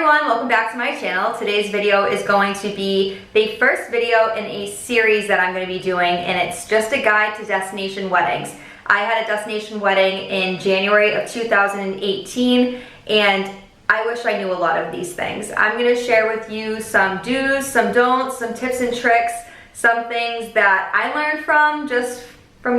everyone, welcome back to my channel. Today's video is going to be the first video in a series that I'm going to be doing, and it's just a guide to destination weddings. I had a destination wedding in January of 2018, and I wish I knew a lot of these things. I'm going to share with you some do's, some don'ts, some tips and tricks, some things that I learned from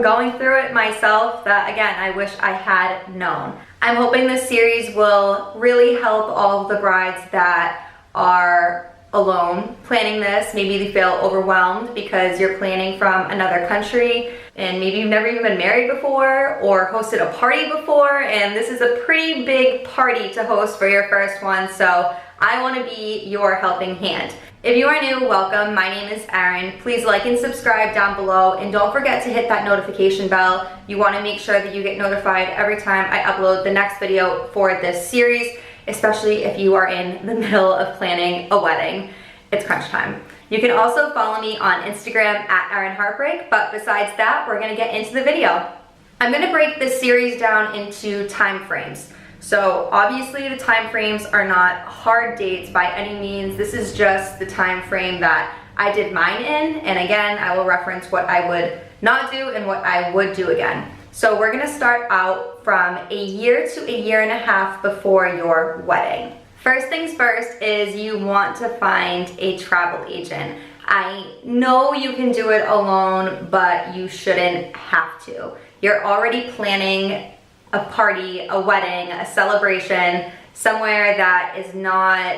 going through it myself that, again, I wish I had known. I'm hoping this series will really help all of the brides that are alone planning this. Maybe they feel overwhelmed because you're planning from another country and maybe you've never even been married before or hosted a party before, and this is a pretty big party to host for your first one, so I want to be your helping hand. If you are new, welcome. My name is Erin. Please like and subscribe down below, and don't forget to hit that notification bell. You want to make sure that you get notified every time I upload the next video for this series, especially if you are in the middle of planning a wedding. It's crunch time. You can also follow me on Instagram at Erin Heartbreak, but besides that, we're gonna get into the video. I'm gonna break this series down into time frames. So obviously the time frames are not hard dates by any means. This is just the time frame that I did mine in, and again, I will reference what I would not do and what I would do again. So we're gonna start out from a year to a year and a half before your wedding. First things first is you want to find a travel agent. I know you can do it alone, but you shouldn't have to. You're already planning a party, a wedding, a celebration, somewhere that is not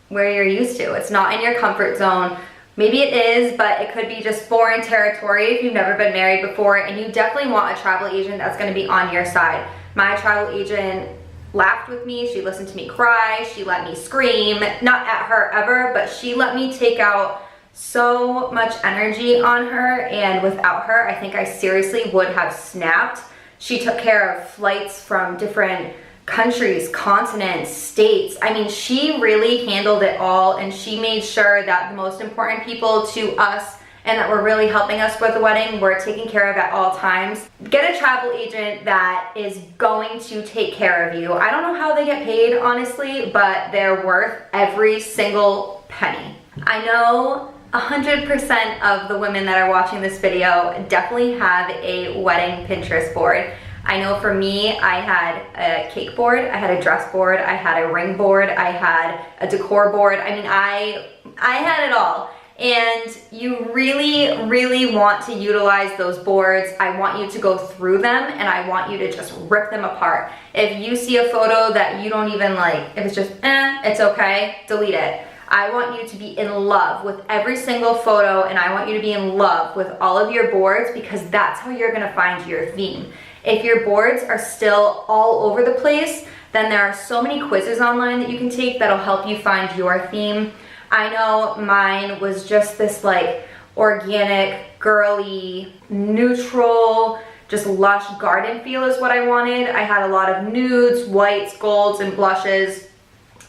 where you're used to. It's not in your comfort zone. Maybe it is, but it could be just foreign territory if you've never been married before, and you definitely want a travel agent that's gonna be on your side. My travel agent laughed with me, she listened to me cry, she let me scream, not at her ever, but she let me take out so much energy on her, and without her, I think I seriously would have snapped. She took care of flights from different countries, continents, states. I mean, she really handled it all, and she made sure that the most important people to us and that were really helping us with the wedding were taken care of at all times. Get a travel agent that is going to take care of you. I don't know how they get paid, honestly, but they're worth every single penny. I know 100% of the women that are watching this video definitely have a wedding Pinterest board. I know for me, I had a cake board, I had a dress board, I had a ring board, I had a decor board. I mean, I had it all. And you really, really want to utilize those boards. I want you to go through them, and I want you to just rip them apart. If you see a photo that you don't even like, if it's just, it's okay, delete it. I want you to be in love with every single photo, and I want you to be in love with all of your boards, because that's how you're gonna find your theme. If your boards are still all over the place, then there are so many quizzes online that you can take that'll help you find your theme. I know mine was just this like organic, girly, neutral, just lush garden feel is what I wanted. I had a lot of nudes, whites, golds, and blushes,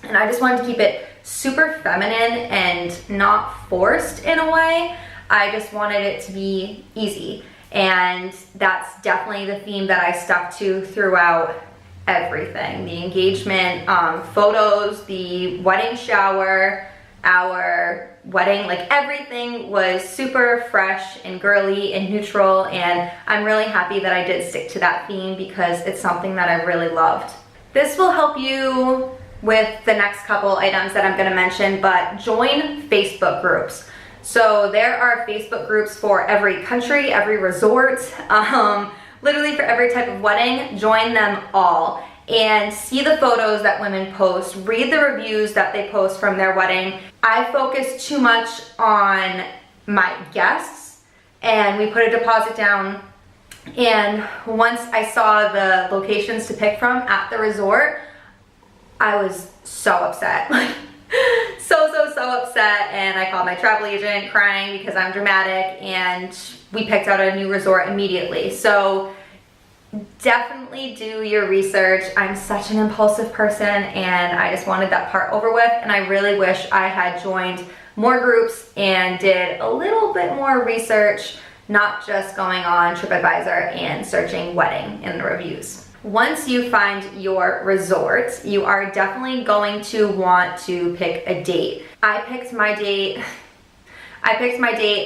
and I just wanted to keep it super feminine and not forced in a way. I just wanted it to be easy, and that's definitely the theme that I stuck to throughout everything. The engagement photos, the wedding shower, our wedding, like everything was super fresh and girly and neutral, and I'm really happy that I did stick to that theme because it's something that I really loved. This will help you with the next couple items that I'm gonna mention, but join Facebook groups. So there are Facebook groups for every country, every resort, literally for every type of wedding. Join them all and see the photos that women post, read the reviews that they post from their wedding. I focus too much on my guests, and we put a deposit down, and once I saw the locations to pick from at the resort, I was so upset. So upset, and I called my travel agent crying because I'm dramatic, and we picked out a new resort immediately. So definitely do your research. I'm such an impulsive person, and I just wanted that part over with, and I really wish I had joined more groups and did a little bit more research, not just going on TripAdvisor and searching wedding in the reviews. Once you find your resort, you are definitely going to want to pick a date. I picked my date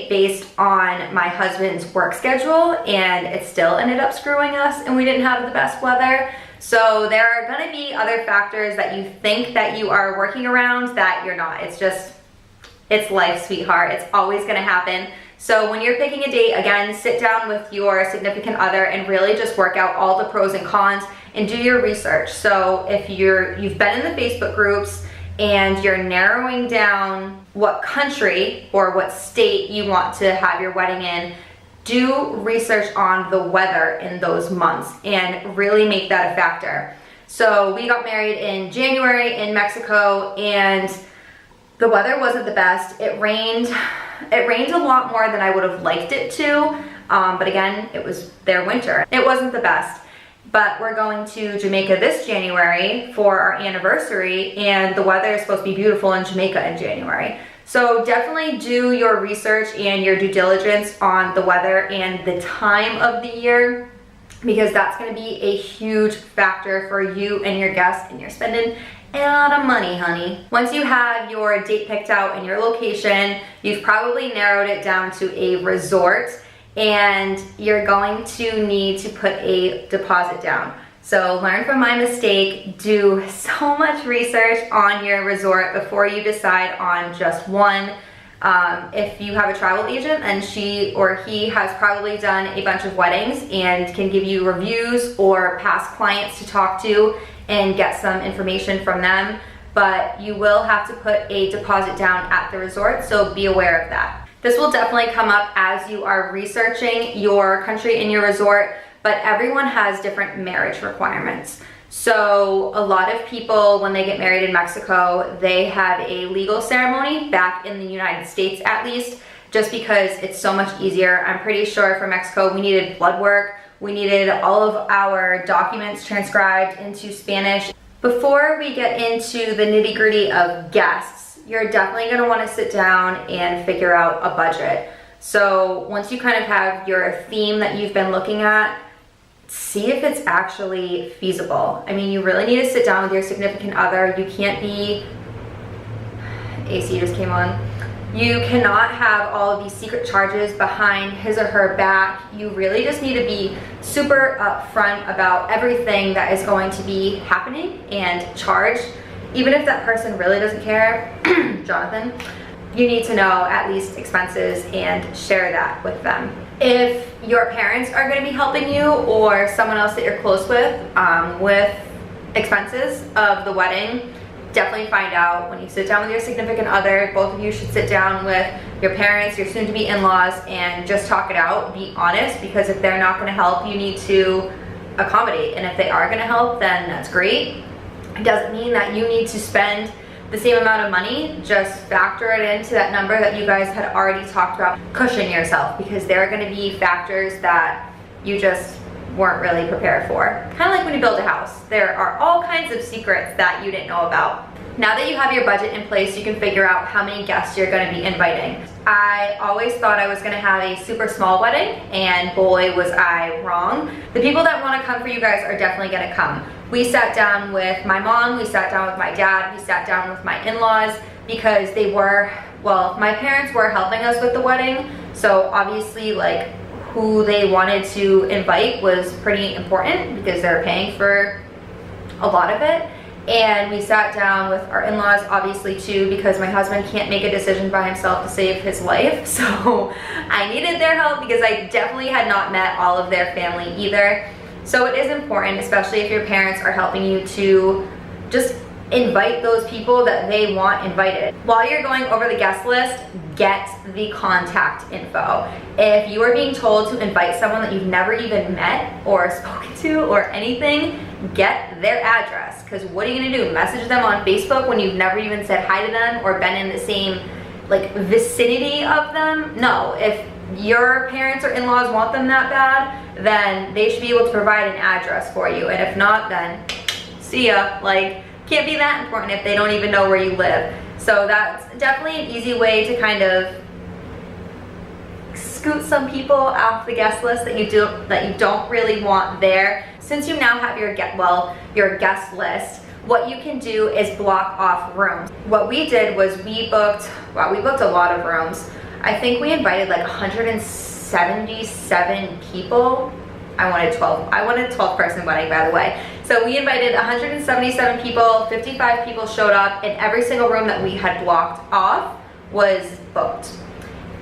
based on my husband's work schedule, and it still ended up screwing us, and we didn't have the best weather. So there are gonna be other factors that you think that you are working around that you're not. It's life, sweetheart. It's always gonna happen. So when you're picking a date, again, sit down with your significant other and really just work out all the pros and cons and do your research. So if you've been in the Facebook groups and you're narrowing down what country or what state you want to have your wedding in, do research on the weather in those months and really make that a factor. So we got married in January in Mexico, and the weather wasn't the best. It rained a lot more than I would have liked it to, but again, it was their winter. It wasn't the best, but we're going to Jamaica this January for our anniversary, and the weather is supposed to be beautiful in Jamaica in January. So definitely do your research and your due diligence on the weather and the time of the year, because that's going to be a huge factor for you and your guests, and you're spending a lot of money, honey. Once you have your date picked out and your location, you've probably narrowed it down to a resort, and you're going to need to put a deposit down. So learn from my mistake, do so much research on your resort before you decide on just one. If you have a travel agent and she or he has probably done a bunch of weddings and can give you reviews or past clients to talk to and get some information from them, but you will have to put a deposit down at the resort, so be aware of that. This will definitely come up as you are researching your country and your resort, but everyone has different marriage requirements. So a lot of people, when they get married in Mexico, they have a legal ceremony back in the United States at least, just because it's so much easier. I'm pretty sure for Mexico we needed blood work, we needed all of our documents transcribed into Spanish. Before we get into the nitty-gritty of guests, you're definitely gonna wanna sit down and figure out a budget. So once you kind of have your theme that you've been looking at, see if it's actually feasible. I mean, you really need to sit down with your significant other. You can't be, AC just came on. You cannot have all of these secret charges behind his or her back. You really just need to be super upfront about everything that is going to be happening and charged. Even if that person really doesn't care, Jonathan, you need to know at least expenses and share that with them. If your parents are going to be helping you, or someone else that you're close with expenses of the wedding, definitely find out. When you sit down with your significant other, both of you should sit down with your parents, your soon-to-be in-laws, and just talk it out. Be honest, because if they're not going to help, you need to accommodate. And if they are going to help, then that's great. It doesn't mean that you need to spend the same amount of money. Just factor it into that number that you guys had already talked about. Cushion yourself, because there are going to be factors that you just weren't really prepared for. Kind of like when you build a house. There are all kinds of secrets that you didn't know about. Now that you have your budget in place, you can figure out how many guests you're going to be inviting. I always thought I was going to have a super small wedding, and boy was I wrong. The people that want to come for you guys are definitely going to come. We sat down with my mom, we sat down with my dad, we sat down with my in-laws, because they were, well, my parents were helping us with the wedding, so obviously like who they wanted to invite was pretty important because they're paying for a lot of it. And we sat down with our in-laws obviously too, because my husband can't make a decision by himself to save his life, so I needed their help because I definitely had not met all of their family either. So it is important, especially if your parents are helping you, to just invite those people that they want invited. While you're going over the guest list, get the contact info. If you are being told to invite someone that you've never even met or spoken to or anything, get their address, because what are you gonna do? Message them on Facebook when you've never even said hi to them or been in the same like vicinity of them? No, if your parents or in-laws want them that bad, then they should be able to provide an address for you. And if not, then see ya. Like, can't be that important if they don't even know where you live. So that's definitely an easy way to kind of scoot some people off the guest list that you don't really want there. Since you now have your guest list, what you can do is block off rooms. What we did was we booked a lot of rooms. I think we invited like 177 people. I wanted 12 person wedding, by the way. So we invited 177 people, 55 people showed up, and every single room that we had blocked off was booked.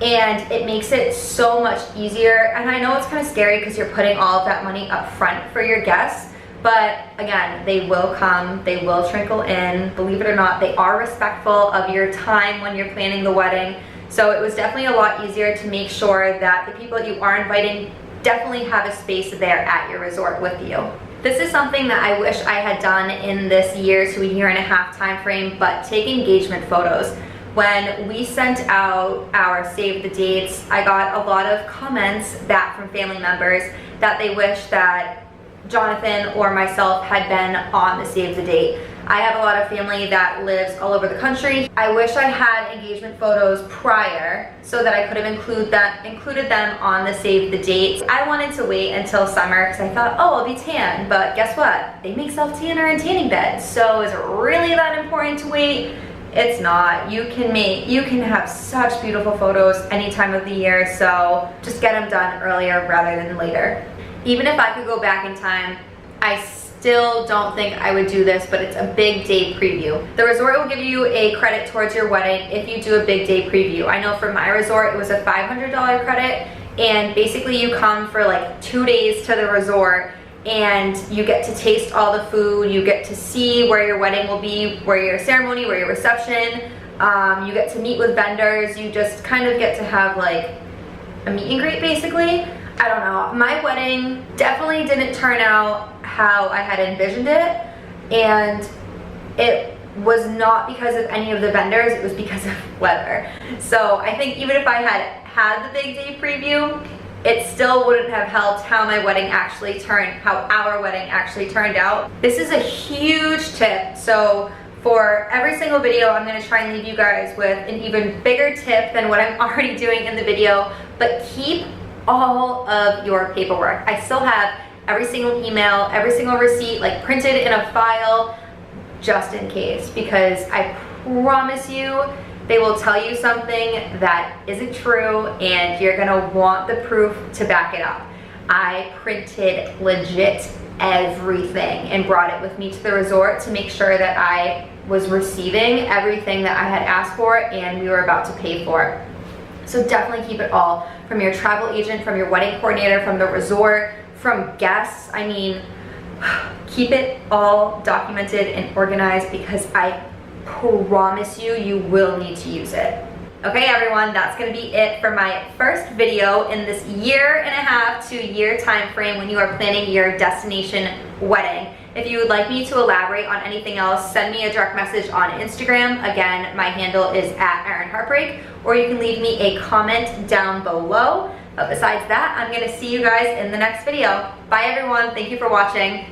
And it makes it so much easier. And I know it's kind of scary because you're putting all of that money up front for your guests, but again, they will come, they will trickle in. Believe it or not, they are respectful of your time when you're planning the wedding. So it was definitely a lot easier to make sure that the people that you are inviting definitely have a space there at your resort with you. This is something that I wish I had done in this year to a year and a half time frame, but take engagement photos. When we sent out our save the dates, I got a lot of comments back from family members that they wish that Jonathan or myself had been on the save the date. I have a lot of family that lives all over the country. I wish I had engagement photos prior so that I could have included them on the save the date. I wanted to wait until summer because I thought, oh, I'll be tan, but guess what? They make self-tanner and tanning beds. So is it really that important to wait? It's not. You can have such beautiful photos any time of the year, so just get them done earlier rather than later. Even if I could go back in time, I still don't think I would do this, but it's a big day preview. The resort will give you a credit towards your wedding if you do a big day preview. I know for my resort, it was a $500 credit, and basically you come for like 2 days to the resort and you get to taste all the food, you get to see where your wedding will be, where your ceremony, where your reception, you get to meet with vendors, you just kind of get to have like a meet and greet basically. I don't know, my wedding definitely didn't turn out how I had envisioned it, and it was not because of any of the vendors, it was because of weather. So I think even if I had the big day preview, it still wouldn't have helped how our wedding actually turned out. This is a huge tip, so for every single video, I'm gonna try and leave you guys with an even bigger tip than what I'm already doing in the video, but keep all of your paperwork. I still have every single email, every single receipt like printed in a file just in case, because I promise you they will tell you something that isn't true and you're gonna want the proof to back it up. I printed legit everything and brought it with me to the resort to make sure that I was receiving everything that I had asked for and we were about to pay for. So definitely keep it all, from your travel agent, from your wedding coordinator, from the resort, from guests. I mean, keep it all documented and organized because I promise you, you will need to use it. Okay everyone, that's gonna be it for my first video in this 1.5 to 2 year time frame when you are planning your destination wedding. If you would like me to elaborate on anything else, send me a direct message on Instagram. Again, my handle is @ErinHeartbreak, or you can leave me a comment down below. But besides that, I'm gonna see you guys in the next video. Bye everyone, thank you for watching.